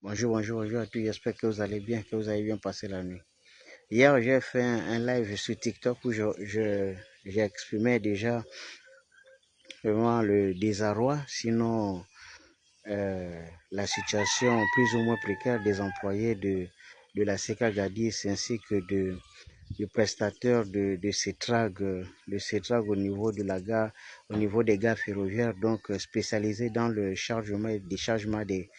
Bonjour à tous. J'espère que vous allez bien, que vous avez bien passé la nuit. Hier, j'ai fait un live sur TikTok où j'ai exprimé déjà vraiment le désarroi, sinon la situation plus ou moins précaire des employés de la CK Gadis ainsi que du prestataire de Cetrag au niveau de la gare, au niveau des gares ferroviaires, donc spécialisés dans le chargement et déchargement des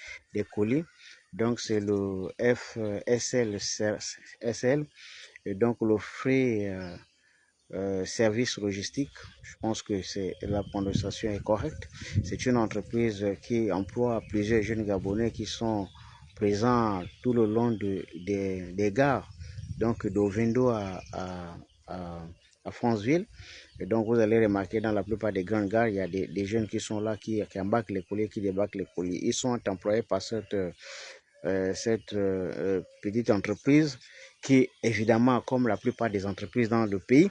colis. Donc c'est le FSL, et donc le Free Service Logistique. Je pense que la prononciation est correcte. C'est une entreprise qui emploie plusieurs jeunes Gabonais qui sont présents tout le long des gares, donc d'Ovendo à Franceville. Et donc, vous allez remarquer dans la plupart des grandes gares, il y a des jeunes qui sont là, qui embarquent les colis, qui débarquent les colis. Ils sont employés par cette petite entreprise qui, évidemment, comme la plupart des entreprises dans le pays,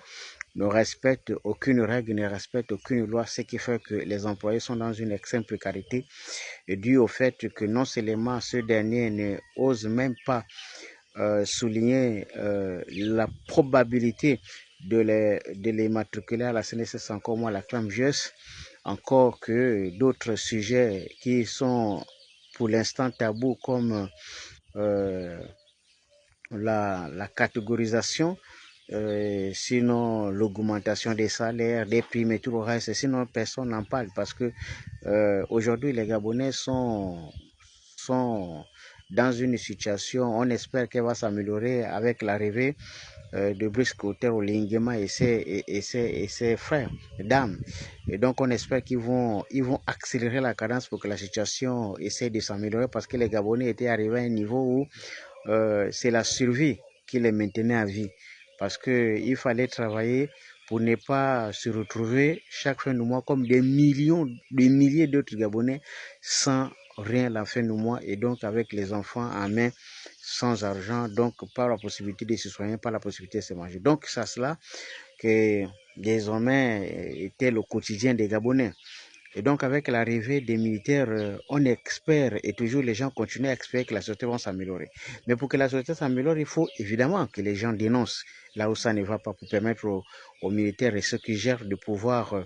ne respecte aucune règle, ne respecte aucune loi, ce qui fait que les employés sont dans une extrême précarité, et dû au fait que non seulement ceux derniers ne osent même pas souligner la probabilité de les matriculer à la CNSS, encore moins à la CLAMGS, encore que d'autres sujets qui sont pour l'instant tabous comme euh, la catégorisation, sinon l'augmentation des salaires, des primes et tout le reste, sinon personne n'en parle parce que aujourd'hui les Gabonais sont dans une situation, on espère qu'elle va s'améliorer avec l'arrivée de Brice Clotaire Olinguema et ses frères, dames. Et donc on espère ils vont accélérer la cadence pour que la situation essaie de s'améliorer parce que les Gabonais étaient arrivés à un niveau où c'est la survie qui les maintenait à vie. Parce qu'il fallait travailler pour ne pas se retrouver chaque fin de mois comme des milliers d'autres Gabonais sans rien la fin du mois et donc avec les enfants en main sans argent, donc pas la possibilité de se soigner, pas la possibilité de se manger. Donc c'est cela que désormais était le quotidien des Gabonais. Et donc, avec l'arrivée des militaires, on espère, et toujours les gens continuent à espérer que la société va s'améliorer. Mais pour que la société s'améliore, il faut évidemment que les gens dénoncent là où ça ne va pas pour permettre aux militaires et ceux qui gèrent de pouvoir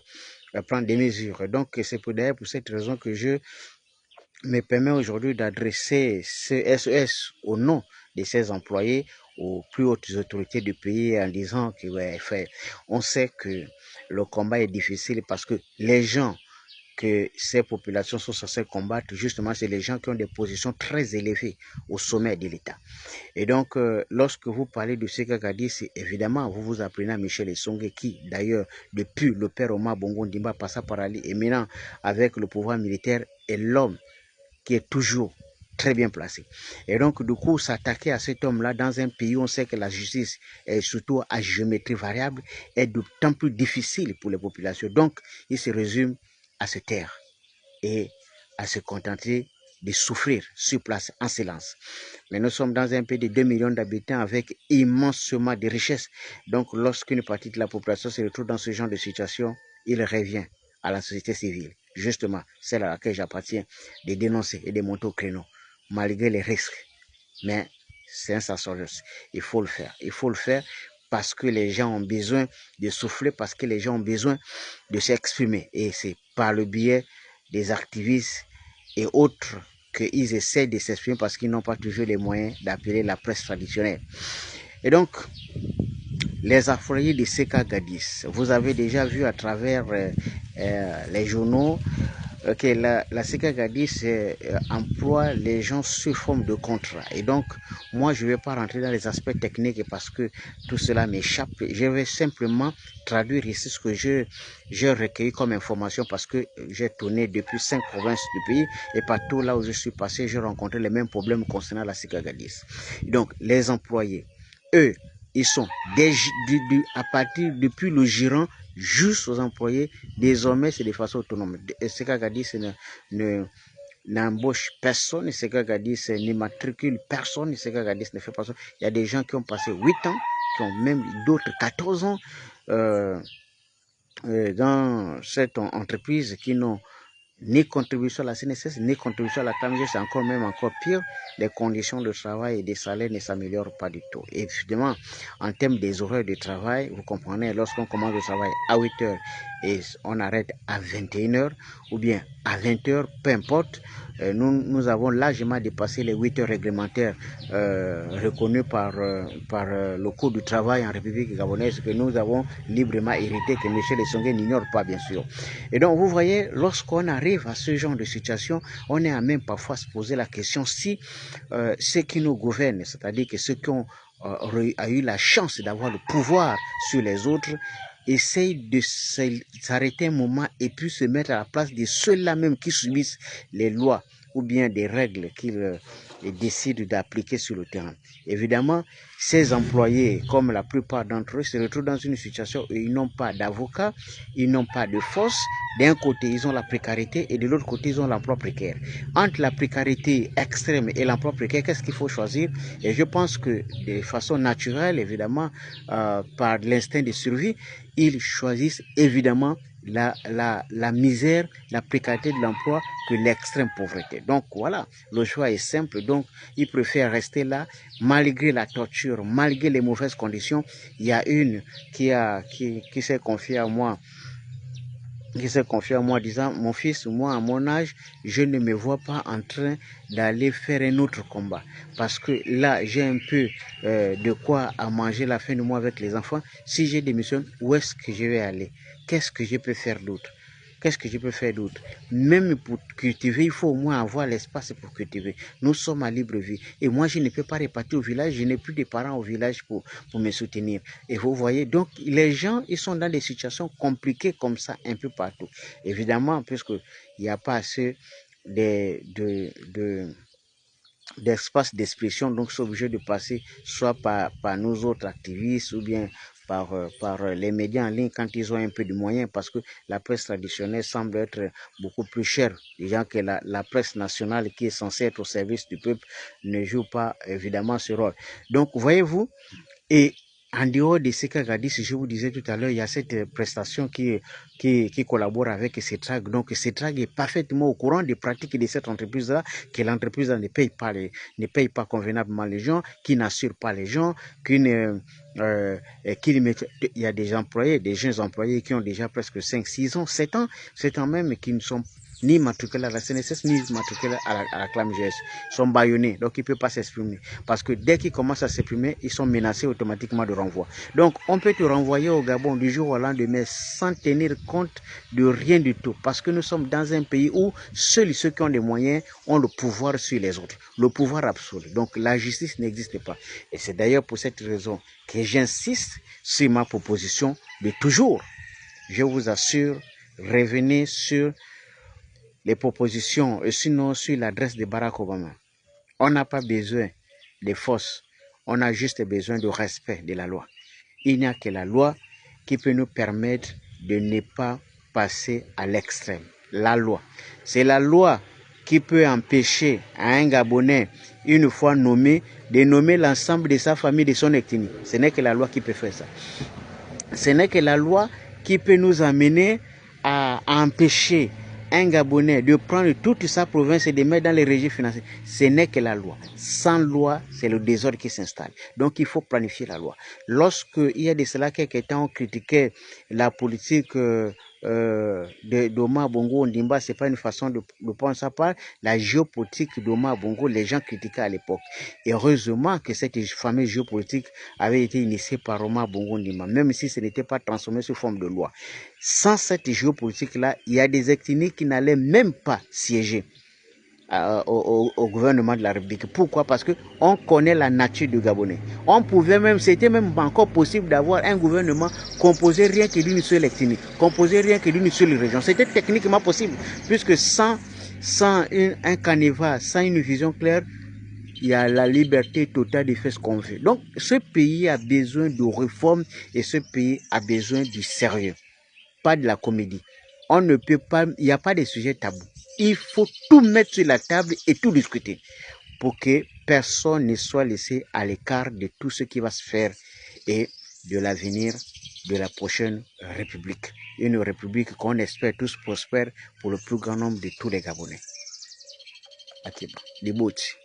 prendre des mesures. Et donc, c'est d'ailleurs pour cette raison que je me permets aujourd'hui d'adresser ce SES au nom de ces employés aux plus hautes autorités du pays en disant que ouais, on sait que le combat est difficile parce que les gens que ces populations sont censées combattre, justement, c'est les gens qui ont des positions très élevées au sommet de l'État. Et donc, lorsque vous parlez de Seka Gadi, c'est évidemment, vous vous apprenez à Michel Essongue, qui, d'ailleurs, depuis le père Omar Bongo Ndimba passa par Ali, et maintenant, avec le pouvoir militaire, est l'homme qui est toujours très bien placé. Et donc, du coup, s'attaquer à cet homme-là dans un pays où on sait que la justice est surtout à géométrie variable est d'autant plus difficile pour les populations. Donc, il se résume à se taire et à se contenter de souffrir sur place en silence. Mais nous sommes dans un pays de 2 millions d'habitants avec immensément de richesses. Donc, lorsqu'une partie de la population se retrouve dans ce genre de situation, il revient à la société civile, justement celle à laquelle j'appartiens, de dénoncer et de monter au créneau, malgré les risques. Mais c'est un sacerdoce. Il faut le faire. Il faut le faire parce que les gens ont besoin de souffler, parce que les gens ont besoin de s'exprimer. Et c'est par le biais des activistes et autres qu'ils essaient de s'exprimer parce qu'ils n'ont pas toujours les moyens d'appeler la presse traditionnelle. Et donc, les affiliés de CK Gadis, vous avez déjà vu à travers les journaux que la CK Gadis emploie les gens sous forme de contrat. Et donc, moi, je ne vais pas rentrer dans les aspects techniques parce que tout cela m'échappe. Je vais simplement traduire ici ce que j'ai recueilli comme information parce que j'ai tourné depuis 5 provinces du pays et partout là où je suis passé, j'ai rencontré les mêmes problèmes concernant la CK Gadis. Donc, les employés, eux, ils sont à partir depuis le gérant jusqu'aux employés, désormais c'est de façon autonome. CK Gadis n'embauche personne, CK Gadis n'immatricule personne, CK Gadis ne fait pas ça. Il y a des gens qui ont passé 8 ans, qui ont même d'autres 14 ans dans cette entreprise qui n'ont ni contribution à la CNSS, ni contribution à la CAMG, c'est encore pire. Les conditions de travail et des salaires ne s'améliorent pas du tout. Et évidemment, en termes des horaires de travail, vous comprenez, lorsqu'on commence le travail à 8 heures et on arrête à 21 heures ou bien à 20 heures, peu importe, nous avons largement dépassé les 8 heures réglementaires reconnues par le Code du travail en République gabonaise que nous avons librement hérité, que M. Lessongué n'ignore pas, bien sûr. Et donc, vous voyez, lorsqu'on arrive à ce genre de situation, on est à même parfois se poser la question si ceux qui nous gouvernent, c'est-à-dire que ceux qui ont eu la chance d'avoir le pouvoir sur les autres, essayent de s'arrêter un moment et puis se mettre à la place de ceux-là même qui subissent les lois ou bien des règles qu'ils décident d'appliquer sur le terrain. Évidemment, ces employés, comme la plupart d'entre eux, se retrouvent dans une situation où ils n'ont pas d'avocat, ils n'ont pas de force. D'un côté, ils ont la précarité et de l'autre côté, ils ont l'emploi précaire. Entre la précarité extrême et l'emploi précaire, qu'est-ce qu'il faut choisir? Et je pense que de façon naturelle, évidemment, par l'instinct de survie, ils choisissent évidemment la misère, la précarité de l'emploi que l'extrême pauvreté. Donc voilà, le choix est simple. Donc ils préfèrent rester là malgré la torture, malgré les mauvaises conditions. Il y a une qui s'est confiée à moi, disant, mon fils, moi à mon âge, je ne me vois pas en train d'aller faire un autre combat. Parce que là, j'ai un peu de quoi à manger la fin du mois avec les enfants. Si j'ai démissionné, où est-ce que je vais aller? Qu'est-ce que je peux faire d'autre? Qu'est-ce que je peux faire d'autre? Même pour cultiver, il faut au moins avoir l'espace pour cultiver. Nous sommes à libre vie. Et moi, je ne peux pas repartir au village. Je n'ai plus de parents au village pour me soutenir. Et vous voyez, donc les gens, ils sont dans des situations compliquées comme ça un peu partout. Évidemment, puisqu'il n'y a pas assez d'espace d'expression, donc c'est obligé de passer soit par nous autres activistes ou bien par les médias en ligne quand ils ont un peu de moyens, parce que la presse traditionnelle semble être beaucoup plus chère. Déjà que la presse nationale qui est censée être au service du peuple ne joue pas évidemment ce rôle. Donc voyez-vous, et en dehors de ce qu'a dit, je vous disais tout à l'heure, il y a cette prestation qui collabore avec CETRAG. Donc CETRAG est parfaitement au courant des pratiques de cette entreprise-là, que l'entreprise ne paye pas convenablement les gens, qui n'assure pas les gens, il y a des employés, des jeunes employés qui ont déjà presque 5, 6 ans, 7 ans même, qui ne sont ni matriculés à la CNSS, ni matriculés à la ClamGS. Ils sont bâillonnés, donc ils ne peuvent pas s'exprimer. Parce que dès qu'ils commencent à s'exprimer, ils sont menacés automatiquement de renvoi. Donc, on peut te renvoyer au Gabon du jour au lendemain sans tenir compte de rien du tout. Parce que nous sommes dans un pays où seuls ceux qui ont les moyens ont le pouvoir sur les autres. Le pouvoir absolu. Donc, la justice n'existe pas. Et c'est d'ailleurs pour cette raison que j'insiste sur ma proposition de toujours. Je vous assure, revenez sur les propositions et sinon sur l'adresse de Barack Obama. On n'a pas besoin de force, on a juste besoin de respect de la loi. Il n'y a que la loi qui peut nous permettre de ne pas passer à l'extrême. La loi. C'est la loi qui peut empêcher à un Gabonais, une fois nommé, de nommer l'ensemble de sa famille, de son ethnie. Ce n'est que la loi qui peut faire ça. Ce n'est que la loi qui peut nous amener à empêcher un Gabonais de prendre toute sa province et de mettre dans les régimes financiers. Ce n'est que la loi. Sans loi, c'est le désordre qui s'installe. Donc, il faut planifier la loi. Lorsqu'il y a de cela, quelques temps, on critiquait la politique d'Omar Bongo Ondimba, ce n'est pas une façon de prendre sa part. La géopolitique d'Omar Bongo, les gens critiquaient à l'époque. Et heureusement que cette fameuse géopolitique avait été initiée par Omar Bongo Ondimba, même si ce n'était pas transformé sous forme de loi. Sans cette géopolitique-là, il y a des ethnies qui n'allaient même pas siéger au gouvernement de la République. Pourquoi? Parce qu'on connaît la nature du Gabonais. On pouvait même, c'était même encore possible d'avoir un gouvernement composé rien que d'une seule ethnie, composé rien que d'une seule région. C'était techniquement possible, puisque sans un canevas, sans une vision claire, il y a la liberté totale de faire ce qu'on veut. Donc, ce pays a besoin de réformes et ce pays a besoin du sérieux, pas de la comédie. On ne peut pas, il n'y a pas de sujet tabou. Il faut tout mettre sur la table et tout discuter pour que personne ne soit laissé à l'écart de tout ce qui va se faire et de l'avenir de la prochaine république. Une république qu'on espère tous prospère pour le plus grand nombre de tous les Gabonais. Atiba, Djibouti.